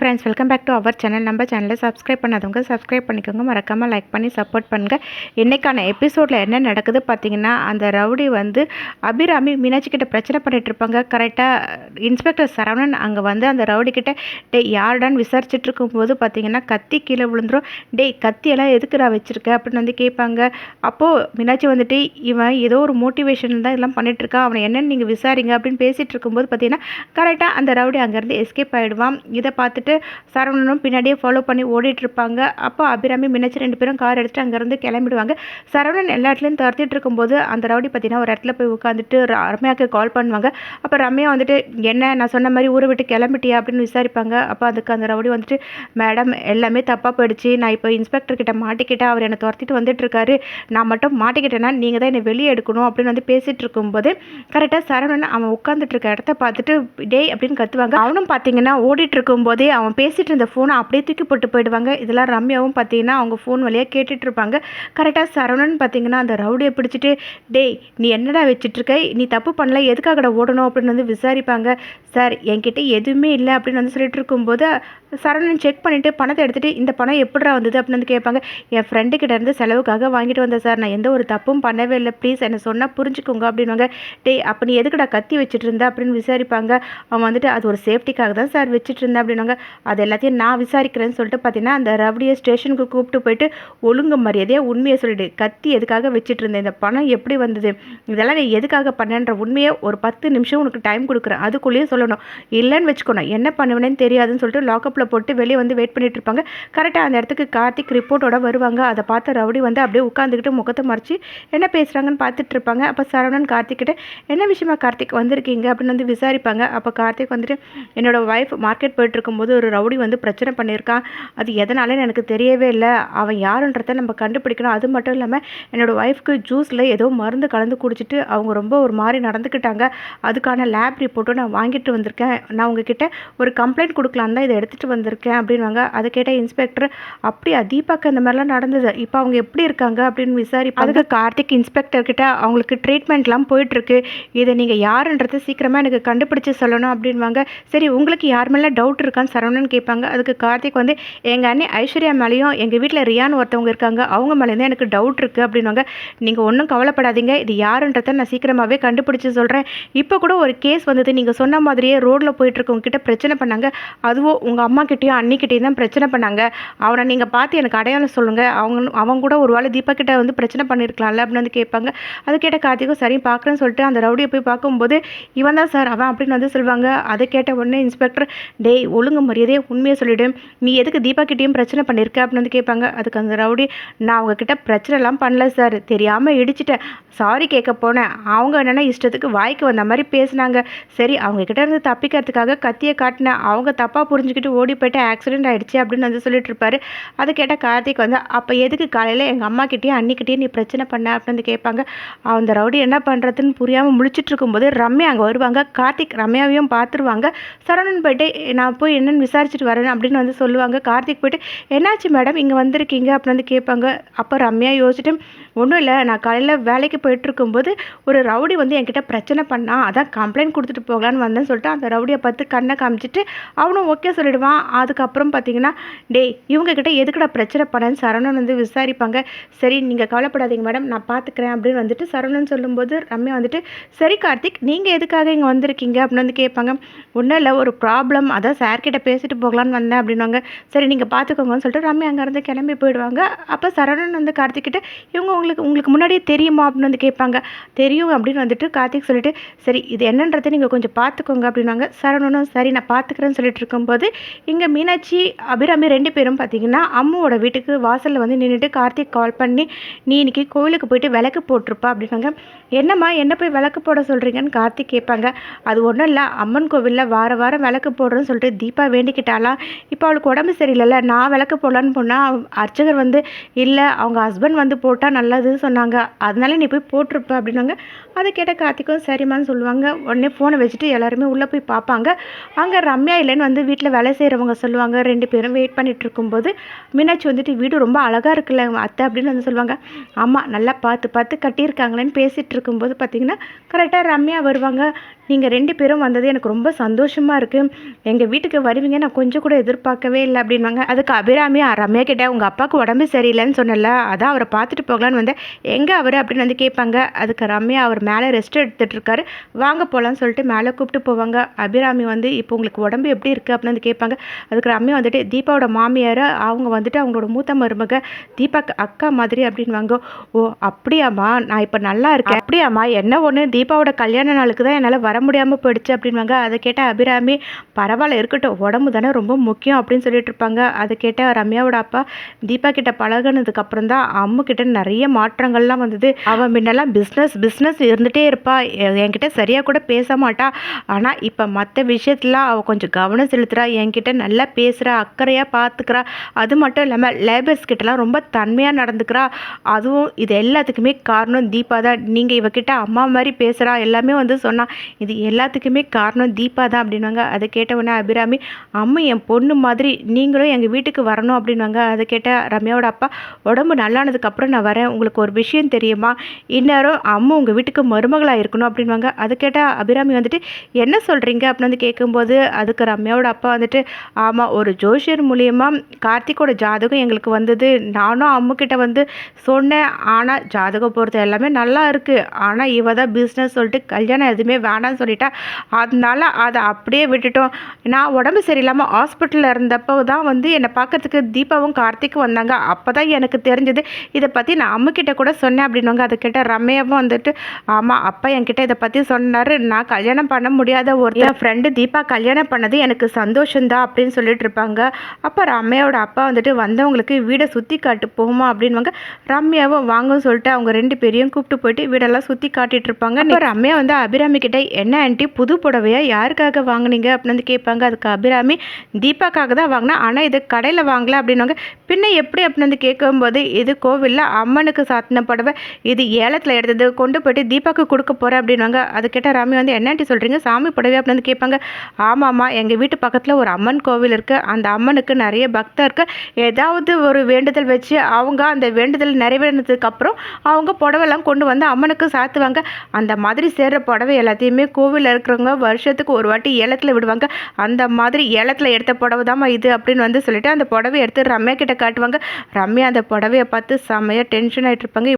Friends, welcome back to our channel. நம்ம சேனலை subscribe பண்ணாதவங்க சப்ஸ்கிரைப் பண்ணிக்கோங்க. மறக்காமல் லைக் பண்ணி சப்போர்ட் பண்ணுங்கள். இன்றைக்கான எபிசோடில் என்ன நடக்குது பார்த்தீங்கன்னா, அந்த ரவுடி வந்து அபிராமி மீனாட்சி கிட்ட பிரச்சனை பண்ணிட்டு இருப்பாங்க. கரெக்டாக இன்ஸ்பெக்டர் சரவணன் அங்கே வந்து அந்த ரவுடி கிட்ட யாருடான்னு விசாரிச்சுட்டு இருக்கும்போது பார்த்தீங்கன்னா கத்தி கீழே விழுந்துரும். கத்தியெல்லாம் எதுக்கு நான் வச்சுருக்கேன் அப்படின்னு வந்து கேட்பாங்க. அப்போது மீனாட்சி வந்துட்டு இவன் ஏதோ ஒரு மோட்டிவேஷன் தான் இதெல்லாம் பண்ணிகிட்ருக்கான், அவனை என்னென்னு நீங்கள் விசாரிங்க அப்படின்னு பேசிகிட்டு இருக்கும்போது பார்த்தீங்கன்னா கரெக்டாக அந்த ரவுடி அங்கேருந்து எஸ்கேப் ஆகிடுவான். இதை பார்த்துட்டு சரவணனும் பின்னாடியே ஃபாலோ பண்ணி ஓடிட்டு இருப்பாங்க. அப்போ அபிராமி மீனாட்சி 2 பேரும் கார் எடுத்துட்டு அங்கேருந்து கிளம்பிடுவாங்க. சரவணன் எல்லா இடத்துலையும் துரத்திட்டு இருக்கும்போது அந்த ரவுடி பார்த்தீங்கன்னா ஒரு இடத்துல போய் உட்காந்துட்டு ரம்யாவுக்கு கால் பண்ணுவாங்க. அப்போ ரம்யா வந்துட்டு என்ன நான் சொன்ன மாதிரி ஊரை விட்டு கிளம்பிட்டியா அப்படின்னு விசாரிப்பாங்க. அப்போ அதுக்கு அந்த ரவுடி வந்துட்டு மேடம் எல்லாமே தப்பாக போயிடுச்சு, நான் இப்போ இன்ஸ்பெக்டர் கிட்ட மாட்டிக்கிட்டேன், அவர் என்னை துரத்திட்டு வந்துட்டு இருக்காரு, நான் மட்டும் மாட்டிக்கிட்டேன்னா நீங்கள் தான் என்னை வெளியே எடுக்கணும் அப்படின்னு வந்து பேசிகிட்டு இருக்கும்போது கரெக்டாக சரவணன் அவன் உட்காந்துட்டு இருக்க இடத்த பார்த்துட்டு டேய் அப்படின்னு கத்துவாங்க. அவனும் பார்த்தீங்கன்னா ஓடிட்டு இருக்கும்போதே அவன் பேசிகிட்டு இருந்த ஃபோனை அப்படியே தூக்கி போட்டு போயிடுவாங்க. இதெல்லாம் ரம்யாவும் பார்த்தீங்கன்னா அவங்க ஃபோன் வழியாக கேட்டுட்டு இருப்பாங்க. கரெக்டாக சரவணன் பார்த்தீங்கன்னா அந்த ரவுடியை பிடிச்சிட்டு நீ என்னடா வச்சுட்ருக்க, நீ தப்பு பண்ணல, எதுக்காகடா ஓடணும் அப்படின்னு வந்து விசாரிப்பாங்க. சார் என்கிட்ட எதுவுமே இல்லை அப்படின்னு வந்து சொல்லிட்டு இருக்கும்போது சரவணன் செக் பண்ணிவிட்டு பணத்தை எடுத்துகிட்டு இந்த பணம் எப்படிடா வந்தது அப்படின்னு வந்து கேட்பாங்க. என் ஃப்ரெண்டு கிட்ட இருந்து செலவுக்காக வாங்கிட்டு வந்தேன் சார், நான் எந்த ஒரு தப்பும் பண்ணவே இல்லை, ப்ளீஸ் என்னை சொன்னால் புரிஞ்சுக்கோங்க அப்படின்வாங்க. அப்போ நீ எதுக்குடா கத்தி வச்சுட்டு இருந்த அப்படின்னு விசாரிப்பாங்க. அவன் வந்துட்டு அது ஒரு சேஃப்டிக்காக தான் சார் வச்சுட்டு இருந்தேன் அப்படின்வாங்க. அது எல்லாத்தையும் நான் விசாரிக்கிறேன்னு சொல்லிட்டு பார்த்தீங்கன்னா அந்த ரவுடியை ஸ்டேஷனுக்கு கூப்பிட்டு போயிட்டு ஒழுங்கு மரியாதையாக உண்மையை சொல்லிட்டு கத்தி எதுக்காக வச்சுட்டு இருந்தேன், இந்த பணம் எப்படி வந்தது, இதெல்லாம் நீ எதுக்காக பண்ணன்ற உண்மையை ஒரு 10 நிமிஷம் உனக்கு டைம் கொடுக்குறேன், அதுக்குள்ளேயே சொல்லணும், இல்லைன்னு வச்சுக்கணும் என்ன பண்ணுவேன்னு தெரியாதுன்னு சொல்லிட்டு லாக்கப்பில் போட்டு வெளியே வந்து வெயிட் பண்ணிட்டு இருப்பாங்க. கரெக்டாக அந்த இடத்துக்கு கார்த்திக் ரிப்போர்ட்டோட வருவாங்க. அதை பார்த்து ரவுடி வந்து அப்படியே உட்காந்துக்கிட்டு முகத்தை மறைச்சி என்ன பேசுகிறாங்கன்னு பார்த்துட்டு இருப்பாங்க. அப்போ சரவணன் கார்த்திக் கிட்ட என்ன விஷயமா கார்த்திக் வந்திருக்கீங்க அப்படின்னு வந்து விசாரிப்பாங்க. அப்போ கார்த்திக் வந்துட்டு என்னோட ஒய்ஃப் மார்க்கெட் போயிட்டு இருக்கும்போது ஒரு ரவுடி வந்து பிரச்சனை பண்ணியிருக்கான், அது எதனாலன்னு எனக்கு தெரியவே இல்லை, அவன் யாருன்றதை நம்ம கண்டுபிடிக்கணும், அது மட்டும் இல்லாமல் என்னோடய ஒய்ஃப்க்கு ஜூஸில் ஏதோ மருந்து கலந்து குடிச்சிட்டு அவங்க ரொம்ப ஒரு மாதிரி நடந்துக்கிட்டாங்க, அதுக்கான லேப் ரிப்போர்ட்டும் நான் வாங்கிட்டு வந்திருக்கேன், நான் உங்ககிட்ட ஒரு கம்ப்ளைண்ட் கொடுக்கலான்னு தான் இதை எடுத்துகிட்டு வந்திருக்கேன் அப்படின்வாங்க. அதை கேட்ட இன்ஸ்பெக்டர் அப்படியா தீபாக்கு அந்த மாதிரிலாம் நடந்தது, இப்போ அவங்க எப்படி இருக்காங்க அப்படின்னு விசாரிப்பாங்க. அதுக்கு கார்த்திக் இன்ஸ்பெக்டர் கிட்ட அவங்களுக்கு ட்ரீட்மெண்ட்லாம் போயிட்டுருக்கு, இதை நீங்கள் யாருன்றது சீக்கிரமாக எனக்கு கண்டுபிடிச்சி சொல்லணும் அப்படின்வாங்க. சரி உங்களுக்கு யார் மேலே டவுட் இருக்கான்னு சரவணன் கேட்பாங்க. அதுக்கு கார்த்திக் வந்து எங்கள் அண்ணி ஐஸ்வர்யா மேலேயும் எங்கள் வீட்டில் ரியான்னு ஒருத்தவங்க இருக்காங்க, அவங்க மேலேருந்து எனக்கு டவுட் இருக்குது அப்படின்வாங்க. நீங்கள் ஒன்றும் கவலைப்படாதீங்க, இது யாருன்றதை நான் சீக்கிரமாகவே கண்டுபிடிச்சி சொல்கிறேன், இப்போ கூட ஒரு கேஸ் வந்தது, நீங்கள் சொன்ன மாதிரியே ரோட்டில் போயிட்டுருக்கவங்க கிட்ட பிரச்சனை பண்ணாங்க, அதுவும் உங்கள் அம்மா கிட்டேயும் அன்னிக்கிட்டேயும் தான் பிரச்சனை பண்ணாங்க, அவனை நீங்கள் பார்த்து எனக்கு அடையாளம் சொல்லுங்கள், அவங்க கூட ஒரு வேளை தீபா கிட்ட வந்து பிரச்சனை பண்ணியிருக்கலாம்ல அப்படின்னு வந்து கேட்பாங்க. அது கேட்ட கார்த்திக்கும் சரி பார்க்குறேன்னு சொல்லிட்டு அந்த ரவுடியை போய் பார்க்கும்போது இவன் தான் சார் அவன் அப்படின்னு வந்து சொல்லுவாங்க. அதை கேட்ட உடனே இன்ஸ்பெக்டர் ஒழுங்கு மரியாதையே உண்மையை சொல்லிவிடு, நீ எதுக்கு தீபா கிட்டேயும் பிரச்சனை பண்ணியிருக்க அப்படின்னு வந்து கேட்பாங்க. அதுக்கு அந்த ரவுடி நான் அவங்கக்கிட்ட பிரச்சனைலாம் பண்ணல சார், தெரியாமல் இடிச்சிட்டேன், சாரி கேட்க போனேன், அவங்க என்னென்னா இஷ்டத்துக்கு வாய்க்கு வந்த மாதிரி பேசினாங்க, சரி அவங்கக்கிட்ட இருந்து தப்பிக்கிறதுக்காக கத்தியை காட்டினேன், அவங்க தப்பாக புரிஞ்சுக்கிட்டு ஓடி போய்ட்டு ஆக்சிடென்ட் ஆகிடுச்சு அப்படின்னு வந்து சொல்லிட்டு இருப்பாரு. அதை கேட்ட கார்த்திக் வந்து அப்போ எதுக்கு காலையில் எங்கள் அம்மா கிட்டேயும் அன்னிக்கிட்டேயும் நீ பிரச்சனை பண்ண அப்படின்னு வந்து கேட்பாங்க. அந்த ரவுடி என்ன பண்ணுறதுன்னு புரியாமல் முழிச்சிட்டு இருக்கும்போது ரம்யா அங்கே வருவாங்க. கார்த்திக் ரம்யாவையும் பார்த்துருவாங்க. சரவணன் போய்ட்டு நான் போய் என்னென்னு விசாரிச்சுட்டு வரேன் அப்படின்னு வந்து சொல்லுவாங்க. கார்த்திக் போய்ட்டு என்னாச்சு மேடம் இங்கே வந்திருக்கீங்க அப்படின்னு வந்து கேட்பாங்க. அப்போ ரம்யா யோசிச்சுட்டு ஒன்றும் இல்லை, நான் காலையில் வேலைக்கு போயிட்டுருக்கும்போது ஒரு ரவுடி வந்து என்கிட்ட பிரச்சனை பண்ணான், அதான் கம்ப்ளைண்ட் கொடுத்துட்டு போகலான்னு வந்தேன்னு சொல்லிட்டு அந்த ரவுடியை பார்த்து கண்ணை காமிச்சிட்டு அவனும் ஓகே சொல்லிடுவான். அதுக்கப்புறம் பார்த்தீங்கன்னா இவங்ககிட்ட எதுக்குடா பிரச்சனை பண்ணேன்னு சரவணன் வந்து விசாரிப்பாங்க. சரி நீங்கள் கவலைப்படாதீங்க மேடம் நான் பார்த்துக்கிறேன் அப்படின்னு வந்துட்டு சரவணன் சொல்லும்போது ரம்யா வந்துட்டு சரி கார்த்திக் நீங்கள் எதுக்காக இங்கே வந்திருக்கீங்க அப்படின்னு வந்து கேட்பாங்க. ஒன்றும் இல்லை ஒரு ப்ராப்ளம், அதான் சார்கிட்ட பேசிட்டு போகலான்னு வந்தேன் அப்படின்வாங்க. சரி நீங்கள் பார்த்துக்கோங்கன்னு சொல்லிட்டு ரம்யா அங்கேருந்து கிளம்பி போயிடுவாங்க. அப்போ சரவணன் வந்து கார்த்திக்கிட்ட இவங்க உங்களுக்கு முன்னாடியே தெரியுமா அப்படின்னு வந்து கேட்பாங்க. தெரியும் அப்படின்னு வந்துட்டு கார்த்திக் சொல்லிட்டு சரி இது என்னன்றதை நீங்கள் கொஞ்சம் பார்த்துக்கோங்க அப்படின்வாங்க. சரவணனும் சரி நான் பார்த்துக்கிறேன்னு சொல்லிட்டு இருக்கும்போது இங்கே மீனாட்சி அபிராமி 2 பேரும் பார்த்தீங்கன்னா அம்முவோட வீட்டுக்கு வாசலில் வந்து நின்றுட்டு கார்த்திக் கால் பண்ணி நீ இன்னைக்கு கோவிலுக்கு போயிட்டு விளக்கு போட்டிருப்பா அப்படின்னாங்க. என்னம்மா என்ன போய் விளக்கு போட சொல்கிறீங்கன்னு கார்த்திக் கேட்பாங்க. அது ஒன்றும் இல்லை, அம்மன் கோவிலில் வாரம் விளக்கு போடுறேன்னு சொல்லிட்டு தீபா வேண்டிக்கிட்டாலாம், இப்போ அவளுக்கு உடம்பு சரியில்லைல்ல, நான் விளக்கு போடலான்னு போனால் அர்ச்சகர் வந்து இல்லை அவங்க ஹஸ்பண்ட் வந்து போட்டால் நல்லதுன்னு சொன்னாங்க, அதனால நீ போய் போட்டிருப்ப அப்படின்னாங்க. அதை கேட்ட கார்த்திக்கும் சரிம்மான்னு சொல்லுவாங்க. உடனே ஃபோனை வச்சுட்டு எல்லாருமே உள்ளே போய் பார்ப்பாங்க. அங்கே ரம்யா இல்லைன்னு வந்து வீட்டில் வேலை செய்கிறவங்க சொல்லுவாங்க. 2 பேரும் வெயிட் பண்ணிட்டு இருக்கும்போது மீனாட்சி வந்துட்டு வீடு ரொம்ப அழகாக இருக்குல்ல அத்தை அப்படின்னு வந்து சொல்லுவாங்க. ஆமாம், நல்லா பார்த்து பார்த்து கட்டியிருக்காங்களேன்னு பேசிகிட்டு இருக்கும்போது பார்த்தீங்கன்னா கரெக்டாக ரம்யா வருவாங்க. நீங்கள் 2 பேரும் வந்தது எனக்கு ரொம்ப சந்தோஷமாக இருக்குது. எங்கள் வீட்டுக்கு வருவீங்க நான் கொஞ்சம் கூட எதிர்பார்க்கவே இல்லை அப்படின்வாங்க. அதுக்கு அபிராமி ரம்யா கிட்டே உங்கள் அப்பாவுக்கு உடம்பு சரியில்லைன்னு சொன்னல, அதான் அவரை பார்த்துட்டு போகலான்னு வந்தேன், எங்கே அவர் அப்படின்னு வந்து கேட்பாங்க. அதுக்கு ரம்யா அவர் மேலே ரெஸ்ட் எடுத்துகிட்டு இருக்காரு, வாங்க போகலான்னு சொல்லிட்டு மேலே கூப்பிட்டு போவாங்க. அபிராமி வந்து இப்போ உங்களுக்கு உடம்பு எப்படி இருக்குது அப்படின்னு வந்து கேட்பாங்க. அதுக்கு ரம்யா வந்துட்டு தீபாவோட மாமியார், அவங்க வந்துட்டு அவங்களோட மூத்த மருமக தீபாக்கு அக்கா மாதிரி அப்படின்வாங்க. ஓ அப்படியாம்மா, நான் இப்போ நல்லா இருக்கேன். அப்படியாம்மா, என்ன ஒன்று தீபாவோட கல்யாண நாளுக்கு தான் என்னால் வர முடியாமல் போயிடுச்சு அப்படின்வாங்க. அதை கேட்ட அபிராமி பரவாயில்ல இருக்கட்டும், உடம்பு தானே ரொம்ப முக்கியம் அப்படின்னு சொல்லிட்டு இருப்பாங்க. அதை கேட்ட ரம்யாவோட அப்பா தீபா கிட்ட பழகினதுக்கு அப்புறம் தான் அம்மு கிட்ட நிறைய மாற்றங்கள்லாம் வந்தது. அவன் முன்னெல்லாம் பிஸ்னஸ் இருந்துகிட்டே இருப்பா, என்கிட்ட சரியாக கூட பேச மாட்டா. ஆனால் இப்போ மற்ற விஷயத்துலாம் அவள் கொஞ்சம் கவனம் செலுத்துகிறா, என்கிட்ட நல்லா பேசுகிறா, அக்கறையாக பார்த்துக்கிறா. அது மட்டும் இல்லாமல் லேபர்ஸ் கிட்டலாம் ரொம்ப தன்மையாக நடந்துக்கிறா. அதுவும் இது எல்லாத்துக்குமே காரணம் தீபா தான். நீங்கள் இவகிட்ட அம்மா மாதிரி பேசுகிறா எல்லாமே வந்து சொன்னா, இது எல்லாத்துக்குமே காரணம் தீபா தான் அப்படின்வாங்க. அதை கேட்டவுடனே அபிராமி அம்மா என் பொண்ணு மாதிரி, நீங்களும் எங்கள் வீட்டுக்கு வரணும் அப்படின்வாங்க. அதை கேட்ட ரம்யாவோட அப்பா உடம்பு நல்லானதுக்கப்புறம் நான் வரேன், உங்களுக்கு ஒரு விஷயம் தெரியுமா, இந்நேரம் அம்மா உங்கள் வீட்டுக்கு மருமகளாக இருக்கணும் அப்படின்வாங்க. அதை கேட்ட அபிராமி வந்துட்டு என்ன சொல்கிறீங்க அப்படின்னு வந்து கேட்கும்போது அதுக்கு ரம்யாவோட அப்பா வந்துட்டு ஆமாம், ஒரு ஜோஷியர் மூலியமாக கார்த்திகோட ஜாதகம் எங்களுக்கு வந்தது, நானும் அம்முக்கிட்ட வந்து சொன்னேன், ஆனால் ஜாதகம் பொறுத்த எல்லாமே நல்லா இருக்குது, ஆனால் இவ தான் பிஸ்னஸ் சொல்லிட்டு கல்யாணம் எதுவுமே வேணான்னு சொல்லிட்டா, அதனால அதை அப்படியே விட்டுட்டோம். நான் உடம்பு சரியில்லாமல் ஹாஸ்பிட்டலில் இருந்தப்போ தான் வந்து என்னை பார்க்கறதுக்கு தீபாவும் கார்த்திக்கும் வந்தாங்க, அப்போ தான் எனக்கு தெரிஞ்சது, இதை பற்றி நான் அம்முக்கிட்ட கூட சொன்னேன் அப்படின்வாங்க. அதை கேட்ட ரம்யாவும் வந்துட்டு ஆமாம், அப்பா என்கிட்ட இதை பற்றி சொன்னார், நான் கல்யாணம் பண்ண முடியாத ஒரு என் ஃப்ரெண்டு தீபா கல்யாணம் பண்ணது எனக்கு சந்தோஷம்தான் அப்படின்னு சொல்லிட்டு இருப்பாங்க. அப்போ ரம்யாவோட அப்பா வந்துட்டு வந்தவங்களுக்கு வீடை சுற்றி காட்டு போகுமா அப்படின்வாங்க. ரம்யாவும் வாங்கன்னு சொல்லிட்டு அவங்க 2 பேரையும் கூப்பிட்டு போயிட்டு வீடெல்லாம் சுற்றி காட்டிட்டு இருப்பாங்க. இப்போ ரம்யா வந்து அபிராமி கிட்ட என்ன ஆண்டி புது புடவையா யாருக்காக வாங்கினீங்க அப்படின்னு வந்து கேட்பாங்க. அதுக்கு அபிராமி தீபாக்காக தான் வாங்கினா, ஆனால் இது கடையில் வாங்கல அப்படின்வாங்க. பின்ன எப்படி அப்படின்னு வந்து கேட்கும்போது இது கோவிலில் அம்மனுக்கு சாத்தின புடவை, இது ஏலத்தில் எடுத்தது, கொண்டு போயிட்டு தீபாவுக்கு கொடுக்க போகிறேன் அப்படின்வாங்க. அது கேட்ட ரம்யா வந்து என்ன ஆண்டி சொல்கிறீங்க, சாமி புடவை அப்படின்னு வந்து கேட்பாங்க. ஆமாம்மா, எங்கள் வீட்டு பக்கத்தில் ஒரு அம்மன் கோவில் இருக்குது, அந்த அம்மனுக்கு நிறைய பக்தர் இருக்கு, ஏதாவது ஒரு வேண்டுதல் வச்சு அவங்க அந்த வேண்டுதல் நிறைவேறினதுக்கப்புறம் அவங்க புடவெல்லாம் கொண்டு வந்து அம்மனுக்கு சாத்துவாங்க, அந்த மாதிரி சேர்கிற புடவை எல்லாத்தையுமே கோவிலில் இருக்கிறவங்க வருஷத்துக்கு ஒரு வாட்டி ஏலத்தில் விடுவாங்க, அந்த மாதிரி ஏலத்தில் எடுத்த புடவை தாம்மா இது அப்படின்னு வந்து சொல்லிட்டு அந்த புடவை எடுத்து ரம்யா கிட்ட காட்டுவாங்க. ரம்யா அந்த புடவையை பார்த்து செம்மையாக டென்ஷன் ஆகிட்டு இருப்பாங்க.